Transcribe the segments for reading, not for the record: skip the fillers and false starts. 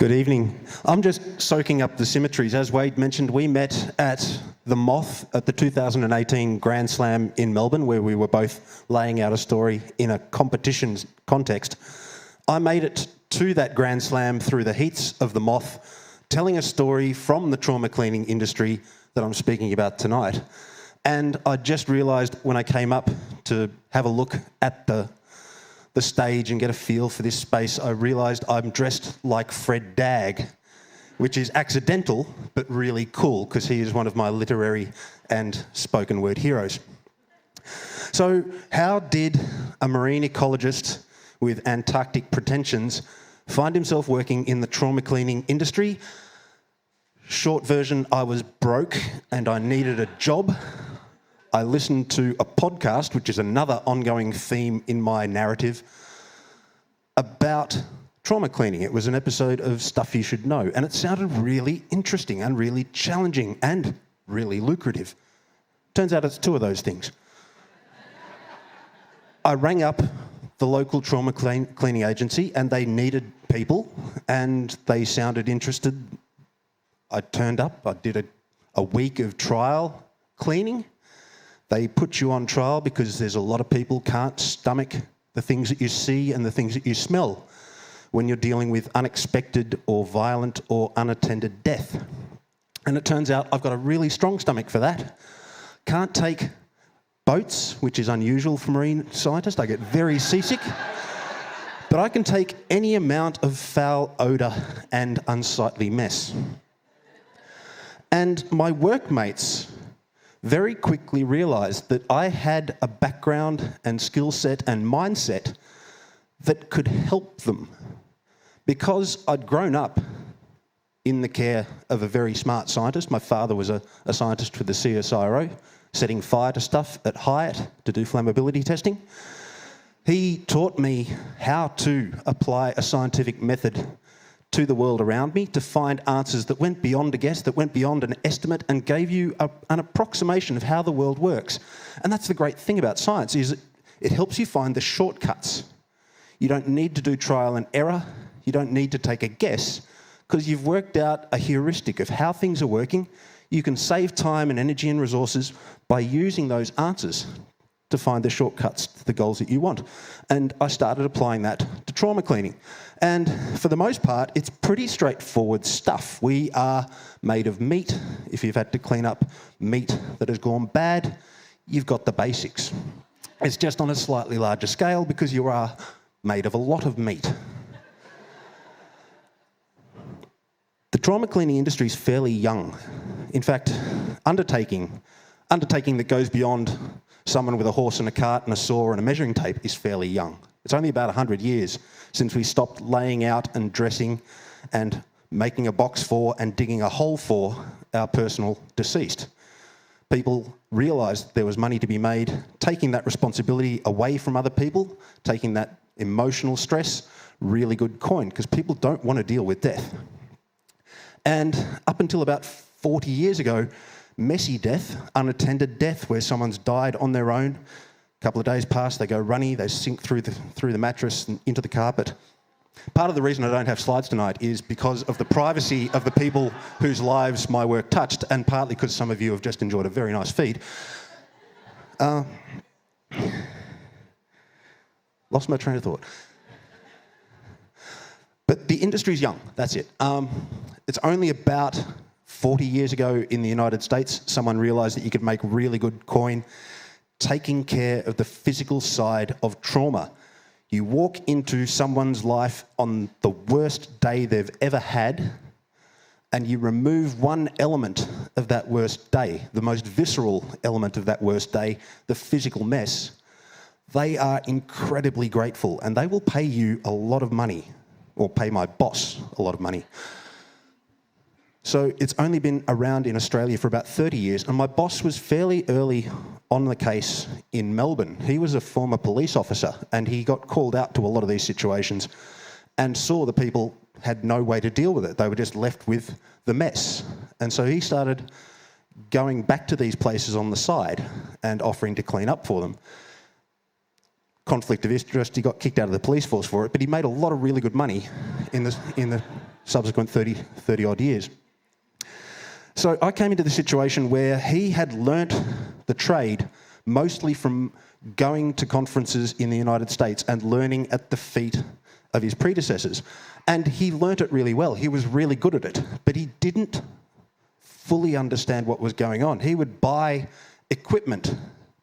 Good evening. I'm just soaking up the symmetries. As Wade mentioned, we met at the Moth at the 2018 Grand Slam in Melbourne, where we were both laying out a story in a competition context. I made it to that Grand Slam through the heats of the Moth, telling a story from the trauma cleaning industry that I'm speaking about tonight. And I just realised when I came up to have a look at the stage and get a feel for this space, I realised I'm dressed like Fred Dagg, which is accidental but really cool because he is one of my literary and spoken word heroes. So how did a marine ecologist with Antarctic pretensions find himself working in the trauma cleaning industry? Short version, I was broke and I needed a job. I listened to a podcast, which is another ongoing theme in my narrative, about trauma cleaning. It was an episode of Stuff You Should Know, and it sounded really interesting and really challenging and really lucrative. Turns out it's two of those things. I rang up the local trauma cleaning agency and they needed people and they sounded interested. I turned up, I did a week of trial cleaning. They put you on trial because there's a lot of people can't stomach the things that you see and the things that you smell when you're dealing with unexpected or violent or unattended death. And it turns out I've got a really strong stomach for that. Can't take boats, which is unusual for marine scientists. I get very seasick. But I can take any amount of foul odour and unsightly mess. And my workmates very quickly realised that I had a background and skill set and mindset that could help them. Because I'd grown up in the care of a very smart scientist. My father was a scientist for the CSIRO, setting fire to stuff at Hyatt to do flammability testing. He taught me how to apply a scientific method to the world around me to find answers that went beyond a guess, that went beyond an estimate and gave you an approximation of how the world works. And that's the great thing about science, is it helps you find the shortcuts. You don't need to do trial and error. You don't need to take a guess because you've worked out a heuristic of how things are working. You can save time and energy and resources by using those answers to find the shortcuts to the goals that you want. And I started applying that to trauma cleaning. And for the most part, it's pretty straightforward stuff. We are made of meat. If you've had to clean up meat that has gone bad, you've got the basics. It's just on a slightly larger scale because you are made of a lot of meat. The trauma cleaning industry is fairly young. In fact, undertaking that goes beyond someone with a horse and a cart and a saw and a measuring tape is fairly young. It's only about 100 years since we stopped laying out and dressing and making a box for and digging a hole for our personal deceased. People realised there was money to be made, taking that responsibility away from other people, taking that emotional stress, really good coin, because people don't want to deal with death. And up until about 40 years ago, messy death, unattended death, where someone's died on their own. A couple of days pass, they go runny, they sink through the mattress and into the carpet. Part of the reason I don't have slides tonight is because of the privacy of the people whose lives my work touched, and partly because some of you have just enjoyed a very nice feed. Lost my train of thought. But the industry's young, that's it. It's only about 40 years ago in the United States, someone realised that you could make really good coin taking care of the physical side of trauma. You walk into someone's life on the worst day they've ever had, and you remove one element of that worst day, the most visceral element of that worst day, the physical mess. They are incredibly grateful, and they will pay you a lot of money, or pay my boss a lot of money. So it's only been around in Australia for about 30 years, and my boss was fairly early on the case in Melbourne. He was a former police officer, and he got called out to a lot of these situations and saw the people had no way to deal with it. They were just left with the mess. And so he started going back to these places on the side and offering to clean up for them. conflict of interest. He got kicked out of the police force for it, but he made a lot of really good money in the subsequent 30 odd years. So I came into the situation where he had learnt the trade mostly from going to conferences in the United States and learning at the feet of his predecessors. And he learnt it really well. He was really good at it, but he didn't fully understand what was going on. He would buy equipment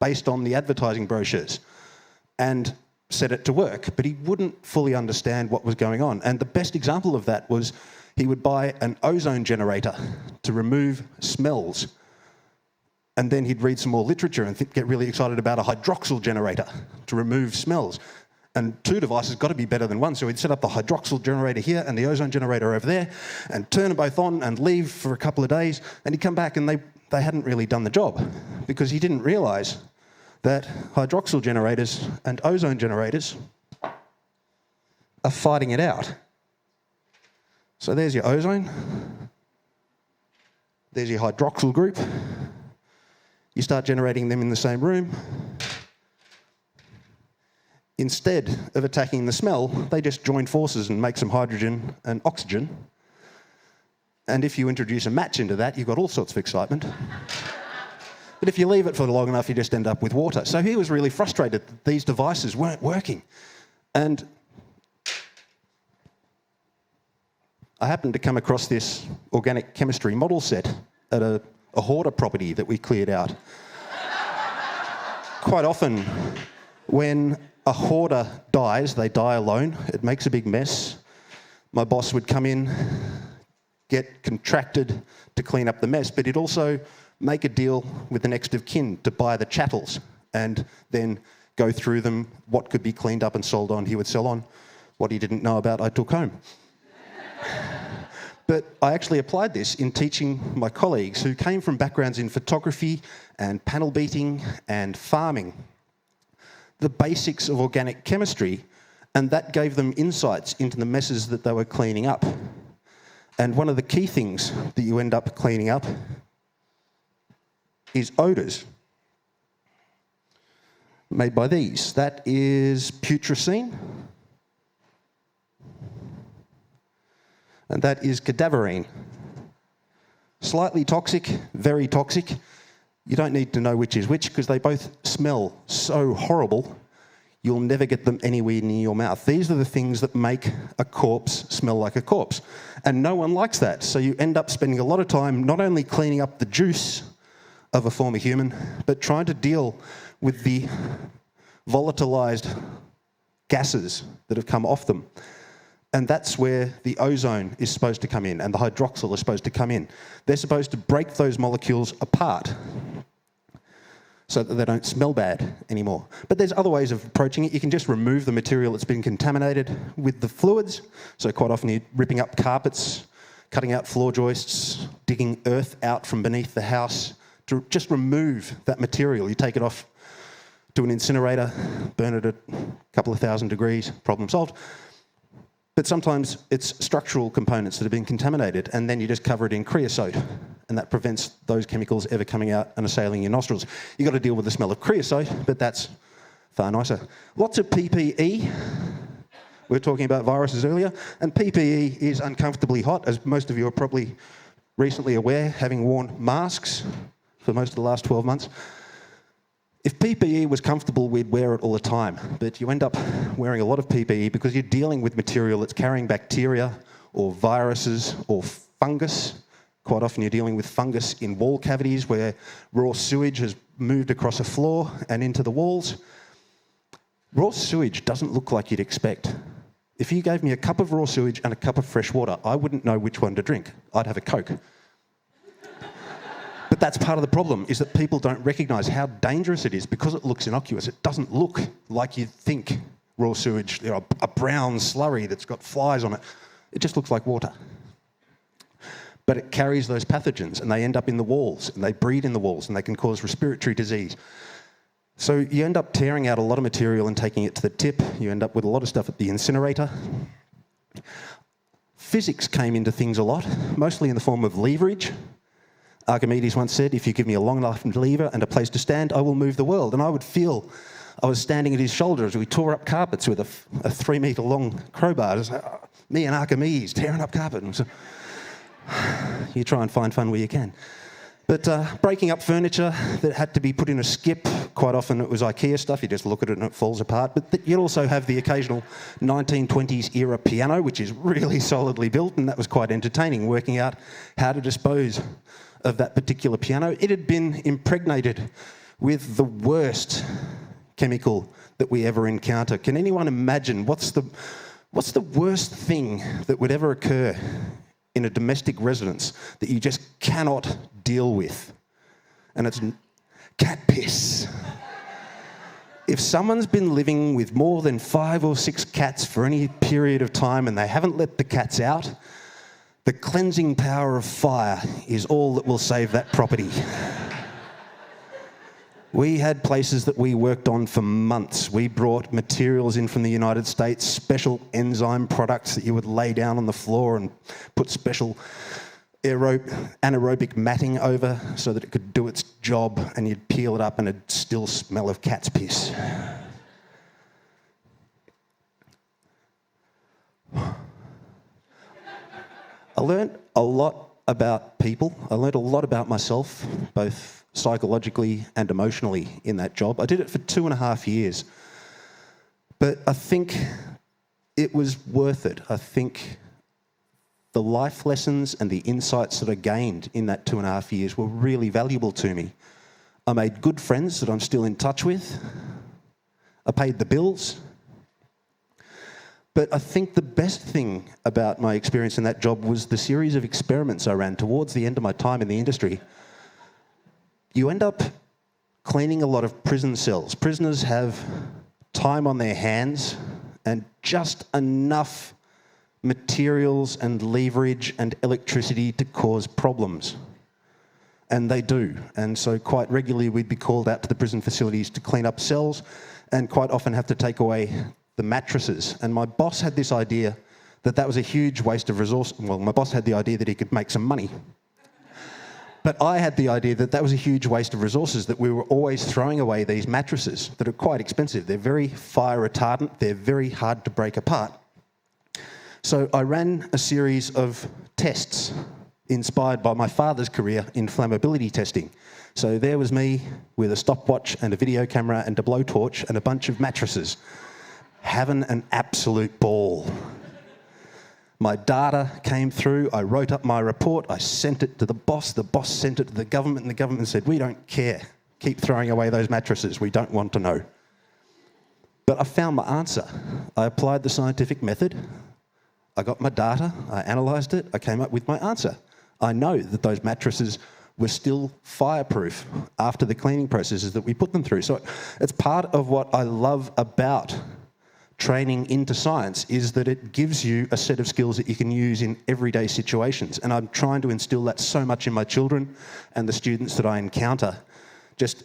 based on the advertising brochures and set it to work, but he wouldn't fully understand what was going on. And the best example of that was he would buy an ozone generator to remove smells. And then he'd read some more literature and get really excited about a hydroxyl generator to remove smells. And two devices got to be better than one, so he'd set up the hydroxyl generator here and the ozone generator over there and turn them both on and leave for a couple of days, and he'd come back and they hadn't really done the job because he didn't realise that hydroxyl generators and ozone generators are fighting it out. So there's your ozone, there's your hydroxyl group. You start generating them in the same room. Instead of attacking the smell, they just join forces and make some hydrogen and oxygen. And if you introduce a match into that, you've got all sorts of excitement. But if you leave it for long enough, you just end up with water. So he was really frustrated that these devices weren't working. And I happened to come across this organic chemistry model set at a hoarder property that we cleared out. Quite often, when a hoarder dies, they die alone. It makes a big mess. My boss would come in, get contracted to clean up the mess, but he'd also make a deal with the next of kin to buy the chattels and then go through them, what could be cleaned up and sold on, he would sell on. What he didn't know about, I took home. But I actually applied this in teaching my colleagues who came from backgrounds in photography and panel beating and farming, the basics of organic chemistry, and that gave them insights into the messes that they were cleaning up. And one of the key things that you end up cleaning up is odours made by these. That is putrescine, and that is cadaverine. Slightly toxic, very toxic. You don't need to know which is which because they both smell so horrible, you'll never get them anywhere near your mouth. These are the things that make a corpse smell like a corpse. And no one likes that. So you end up spending a lot of time not only cleaning up the juice of a former human, but trying to deal with the volatilised gases that have come off them. And that's where the ozone is supposed to come in and the hydroxyl is supposed to come in. They're supposed to break those molecules apart so that they don't smell bad anymore. But there's other ways of approaching it. You can just remove the material that's been contaminated with the fluids. So quite often you're ripping up carpets, cutting out floor joists, digging earth out from beneath the house to just remove that material. You take it off to an incinerator, burn it at a couple of thousand degrees, problem solved. But sometimes it's structural components that have been contaminated, and then you just cover it in creosote, and that prevents those chemicals ever coming out and assailing your nostrils. You've got to deal with the smell of creosote, but that's far nicer. Lots of PPE. We were talking about viruses earlier, and PPE is uncomfortably hot, as most of you are probably recently aware, having worn masks for most of the last 12 months. If PPE was comfortable, we'd wear it all the time, but you end up wearing a lot of PPE because you're dealing with material that's carrying bacteria or viruses or fungus. Quite often you're dealing with fungus in wall cavities where raw sewage has moved across a floor and into the walls. Raw sewage doesn't look like you'd expect. If you gave me a cup of raw sewage and a cup of fresh water, I wouldn't know which one to drink. I'd have a Coke. But that's part of the problem, is that people don't recognise how dangerous it is because it looks innocuous. It doesn't look like you'd think raw sewage, a brown slurry that's got flies on it. It just looks like water. But it carries those pathogens and they end up in the walls and they breed in the walls and they can cause respiratory disease. So you end up tearing out a lot of material and taking it to the tip. You end up with a lot of stuff at the incinerator. Physics came into things a lot, mostly in the form of leverage. Archimedes once said, if you give me a long enough lever and a place to stand, I will move the world. And I would feel I was standing at his shoulder as we tore up carpets with a 3 metre long crowbar. It was like, me and Archimedes tearing up carpet. And so, you try and find fun where you can. But breaking up furniture that had to be put in a skip, quite often it was IKEA stuff, you just look at it and it falls apart. But you'd also have the occasional 1920s era piano, which is really solidly built, and that was quite entertaining, working out how to dispose of that particular piano. It had been impregnated with the worst chemical that we ever encounter. Can anyone imagine what's the worst thing that would ever occur in a domestic residence that you just cannot deal with? And it's cat piss. If someone's been living with more than 5 or 6 cats for any period of time and they haven't let the cats out, the cleansing power of fire is all that will save that property. We had places that we worked on for months. We brought materials in from the United States, special enzyme products that you would lay down on the floor and put special anaerobic matting over so that it could do its job, and you'd peel it up and it'd still smell of cat's piss. I learned a lot about people. I learned a lot about myself, both psychologically and emotionally in that job. I did it for 2.5 years. But I think it was worth it. I think the life lessons and the insights that I gained in that 2.5 years were really valuable to me. I made good friends that I'm still in touch with. I paid the bills. But I think the best thing about my experience in that job was the series of experiments I ran towards the end of my time in the industry. You end up cleaning a lot of prison cells. Prisoners have time on their hands and just enough materials and leverage and electricity to cause problems. And they do. And so quite regularly we'd be called out to the prison facilities to clean up cells and quite often have to take away the mattresses. And my boss had this idea that was a huge waste of resource. Well, my boss had the idea that he could make some money. But I had the idea that was a huge waste of resources, that we were always throwing away these mattresses that are quite expensive. They're very fire retardant. They're very hard to break apart. So I ran a series of tests inspired by my father's career in flammability testing. So there was me with a stopwatch and a video camera and a blowtorch and a bunch of mattresses, having an absolute ball. My data came through, I wrote up my report, I sent it to the boss sent it to the government, and the government said, we don't care. Keep throwing away those mattresses, we don't want to know. But I found my answer. I applied the scientific method, I got my data, I analysed it, I came up with my answer. I know that those mattresses were still fireproof after the cleaning processes that we put them through. So it's part of what I love about training into science, is that it gives you a set of skills that you can use in everyday situations. And I'm trying to instill that so much in my children and the students that I encounter. Just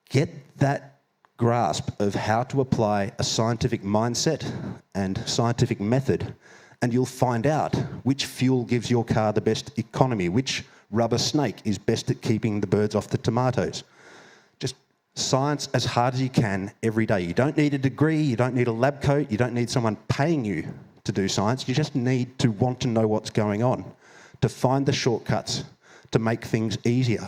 get that grasp of how to apply a scientific mindset and scientific method, and you'll find out which fuel gives your car the best economy, which rubber snake is best at keeping the birds off the tomatoes. Just science as hard as you can every day. You don't need a degree, you don't need a lab coat, you don't need someone paying you to do science. You just need to want to know what's going on, to find the shortcuts, to make things easier.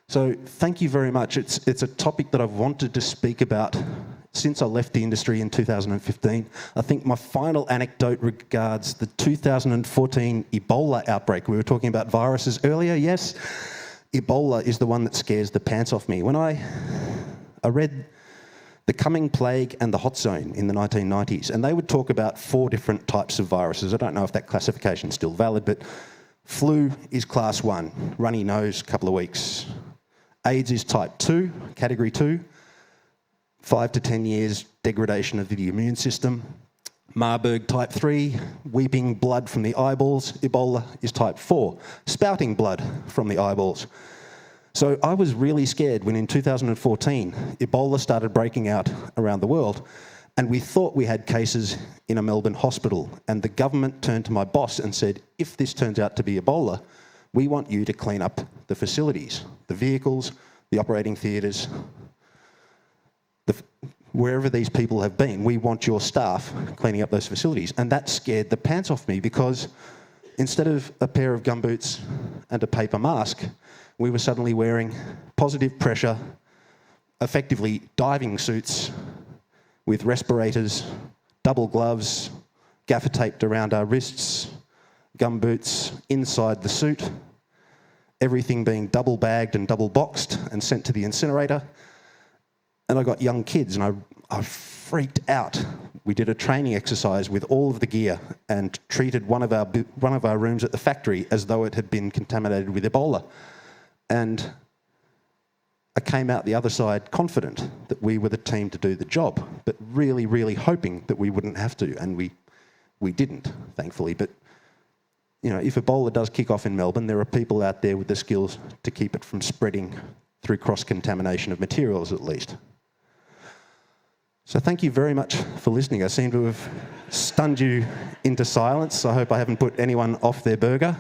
So thank you very much. It's a topic that I've wanted to speak about since I left the industry in 2015. I think my final anecdote regards the 2014 Ebola outbreak. We were talking about viruses earlier, yes? Ebola is the one that scares the pants off me. When I read The Coming Plague and the Hot Zone in the 1990s, and they would talk about 4 different types of viruses. I don't know if that classification is still valid, but flu is class 1, runny nose, couple of weeks. AIDS is type 2, category 2, 5 to 10 years degradation of the immune system. Marburg type 3, weeping blood from the eyeballs. Ebola is type 4, spouting blood from the eyeballs. So I was really scared when in 2014 Ebola started breaking out around the world, and we thought we had cases in a Melbourne hospital, and the government turned to my boss and said, if this turns out to be Ebola, we want you to clean up the facilities, the vehicles, the operating theatres, wherever these people have been, we want your staff cleaning up those facilities. And that scared the pants off me, because instead of a pair of gumboots and a paper mask, we were suddenly wearing positive pressure, effectively diving suits with respirators, double gloves, gaffer taped around our wrists, gumboots inside the suit, everything being double bagged and double boxed and sent to the incinerator. And I got young kids, and I freaked out. We did a training exercise with all of the gear and treated one of our rooms at the factory as though it had been contaminated with Ebola. And I came out the other side confident that we were the team to do the job, but really, really hoping that we wouldn't have to, and we didn't, thankfully. But you know, if Ebola does kick off in Melbourne, there are people out there with the skills to keep it from spreading through cross-contamination of materials, at least. So thank you very much for listening. I seem to have stunned you into silence. I hope I haven't put anyone off their burger.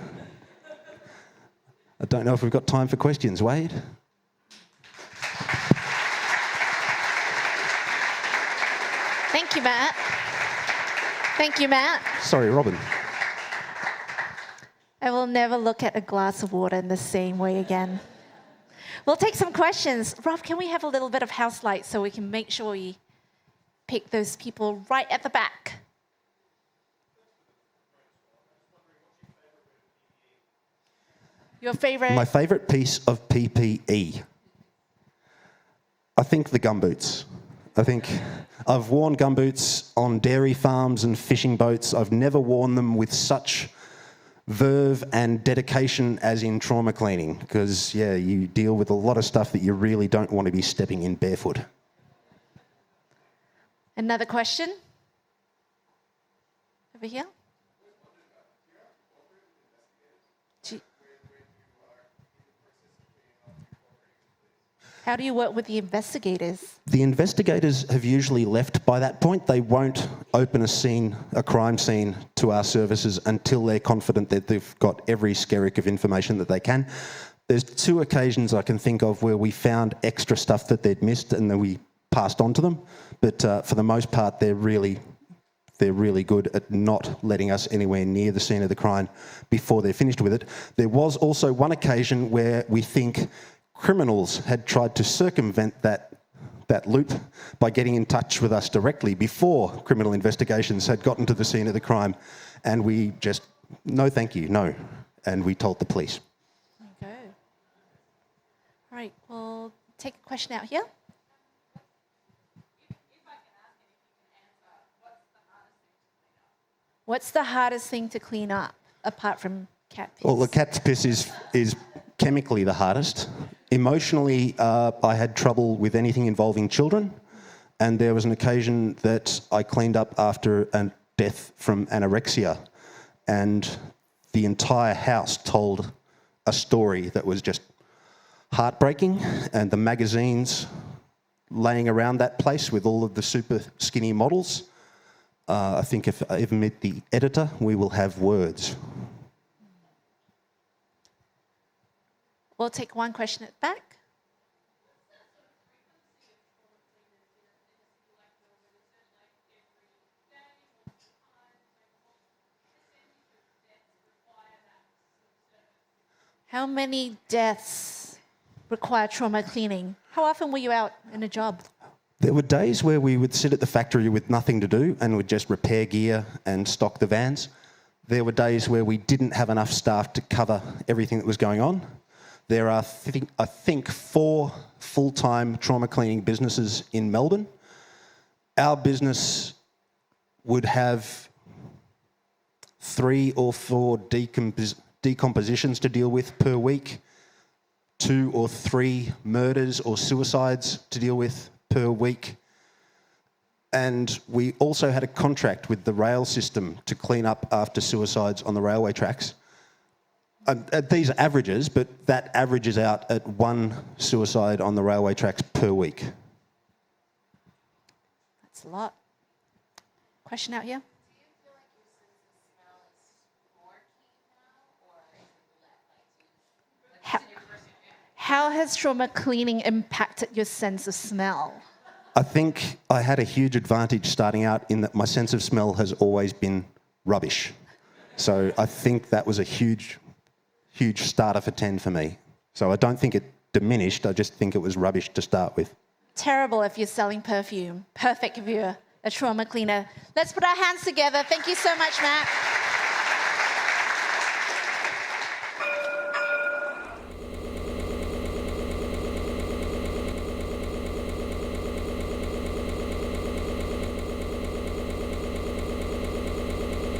I don't know if we've got time for questions. Wade? Thank you, Matt. Thank you, Matt. Sorry, Robin. I will never look at a glass of water in the same way again. We'll take some questions. Rob, can we have a little bit of house light so we can make sure we pick those people right at the back? Your favourite? My favourite piece of PPE. I think the gumboots. I think I've worn gumboots on dairy farms and fishing boats. I've never worn them with such verve and dedication as in trauma cleaning, because, yeah, you deal with a lot of stuff that you really don't want to be stepping in barefoot. Another question? Over here? How do you work with the investigators? The investigators have usually left by that point. They won't open a crime scene to our services until they're confident that they've got every skerrick of information that they can. There's 2 occasions I can think of where we found extra stuff that they'd missed and then we passed on to them. But for the most part, they're really good at not letting us anywhere near the scene of the crime before they're finished with it. There was also one occasion where we think criminals had tried to circumvent that loop by getting in touch with us directly before criminal investigations had gotten to the scene of the crime, and we just, no thank you, no, and we told the police. Okay. All right, we'll take a question out here. What's the hardest thing to clean up, apart from cat piss? Well, the cat's piss is chemically the hardest. Emotionally, I had trouble with anything involving children, and there was an occasion that I cleaned up after a death from anorexia, and the entire house told a story that was just heartbreaking, and the magazines laying around that place with all of the super skinny models. I think if I ever meet the editor, we will have words. We'll take one question at the back. How many deaths require trauma cleaning? How often were you out in a job? There were days where we would sit at the factory with nothing to do and would just repair gear and stock the vans. There were days where we didn't have enough staff to cover everything that was going on. There are, I think, 4 full-time trauma cleaning businesses in Melbourne. Our business would have 3 or 4 decompositions to deal with per week, 2 or 3 murders or suicides to deal with per week. And we also had a contract with the rail system to clean up after suicides on the railway tracks. These are averages, but that averages out at 1 suicide on the railway tracks per week. That's a lot. Question out here? Do you feel like your sense of smell is more keen now, or How has trauma cleaning impacted your sense of smell? I think I had a huge advantage starting out in that my sense of smell has always been rubbish. So I think that was a huge starter for 10 for me. So I don't think it diminished, I just think it was rubbish to start with. Terrible if you're selling perfume. Perfect if you're a trauma cleaner. Let's put our hands together. Thank you so much, Matt.